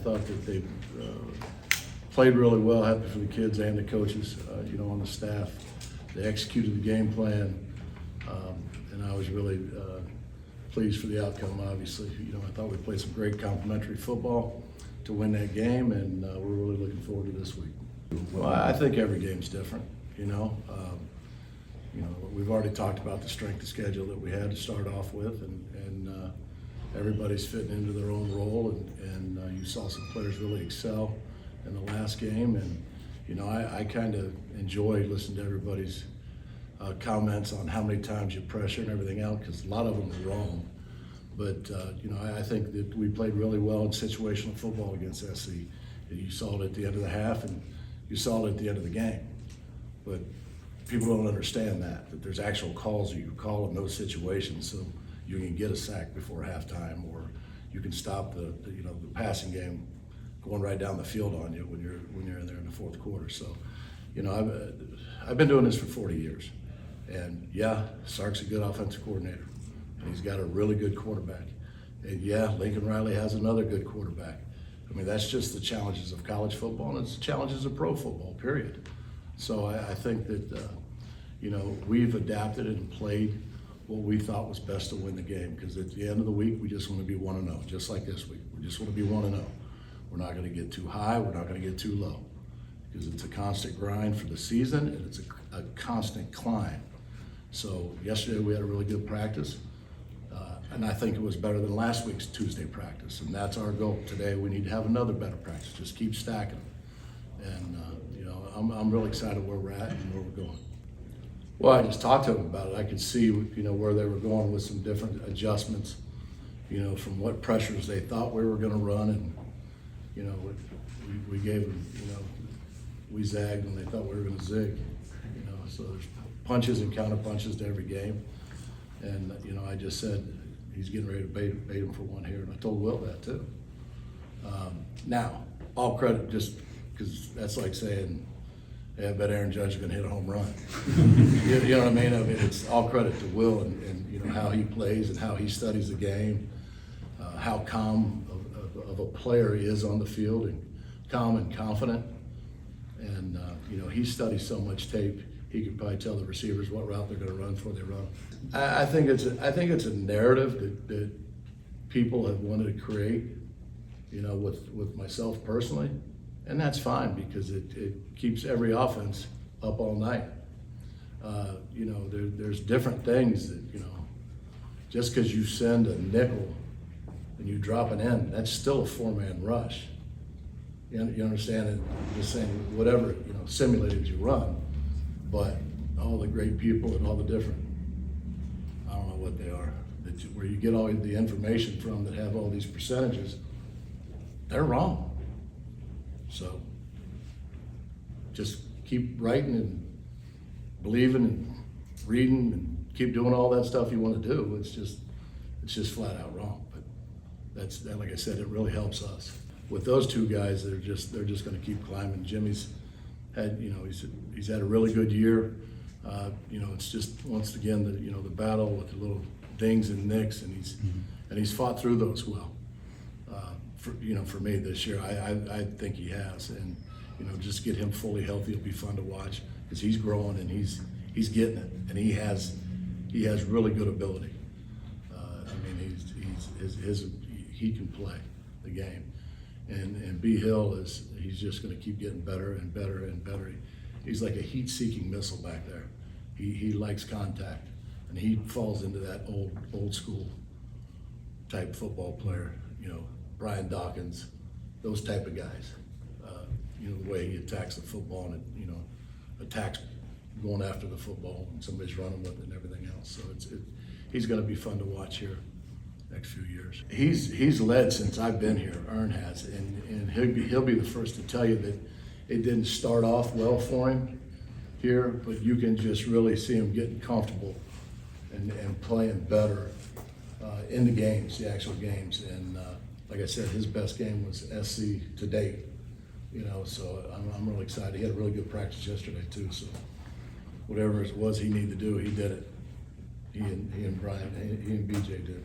thought that they played really well. Happy for the kids and the coaches, on the staff. They executed the game plan, and I was really pleased for the outcome. Obviously, I thought we played some great complementary football to win that game, and we're really looking forward to this week. Well, I think every game's different. We've already talked about the strength of schedule that we had to start off with, and everybody's fitting into their own role, and you saw some players really excel in the last game, and I kind of enjoy listening to everybody's comments on how many times you pressure and everything else, because a lot of them are wrong. But I think that we played really well in situational football against SC. And you saw it at the end of the half, and you saw it at the end of the game. But people don't understand that there's actual calls that you call in those situations, so you can get a sack before halftime, or you can stop the passing game going right down the field on you when you're in there in the fourth quarter. So, I've been doing this for 40 years, and yeah, Sark's a good offensive coordinator, and he's got a really good quarterback, and yeah, Lincoln Riley has another good quarterback. I mean, that's just the challenges of college football, and it's the challenges of pro football, period. So I think that, we've adapted and played what we thought was best to win the game, because at the end of the week, we just want to be 1-0, just like this week. We just want to be 1-0. We're not going to get too high, we're not going to get too low, because it's a constant grind for the season, and it's a constant climb. So yesterday we had a really good practice, and I think it was better than last week's Tuesday practice, and that's our goal. Today we need to have another better practice, just keep stacking. And I'm really excited where we're at and where we're going. Well, I just talked to them about it. I could see, where they were going with some different adjustments, from what pressures they thought we were going to run, and we gave them, we zagged when they thought we were going to zig. So there's punches and counter punches to every game, and I just said he's getting ready to bait him for one here, and I told Will that too. Now, all credit, just because that's like saying, yeah, I bet Aaron Judge is going to hit a home run. You know what I mean? It's all credit to Will and how he plays and how he studies the game, how calm of a player he is on the field, and calm and confident. And he studies so much tape, he could probably tell the receivers what route they're going to run before they run. I think it's a narrative that people have wanted to create, with myself personally. And that's fine, because it keeps every offense up all night. There's different things that, just because you send a nickel and you drop an end, that's still a four-man rush. You understand it? I'm just saying, whatever, simulated you run, but all the great people and all the different, I don't know what they are, where you get all the information from that have all these percentages, they're wrong. So just keep writing and believing and reading and keep doing all that stuff you want to do. It's just flat out wrong. But that's, like I said, it really helps us. With those two guys, they're just going to keep climbing. Jimmy's had, he's had a really good year. It's just once again the battle with the little dings and nicks, and he's fought through those well. For me this year, I think he has, and just get him fully healthy. It'll be fun to watch, because he's growing and he's getting it, and he has really good ability. He can play the game, and B Hill he's just going to keep getting better and better and better. He's like a heat-seeking missile back there. He likes contact, and he falls into that old school type football player. Brian Dawkins, those type of guys. The way he attacks the football, and attacks going after the football, and somebody's running with it and everything else. So he's going to be fun to watch here next few years. He's led since I've been here. Ern has, and he'll be the first to tell you that it didn't start off well for him here, but you can just really see him getting comfortable and playing better in the games, the actual games. And like I said, his best game was SC to date. So I'm really excited. He had a really good practice yesterday too. So whatever it was he needed to do, he did it. He and Brian, he and BJ did.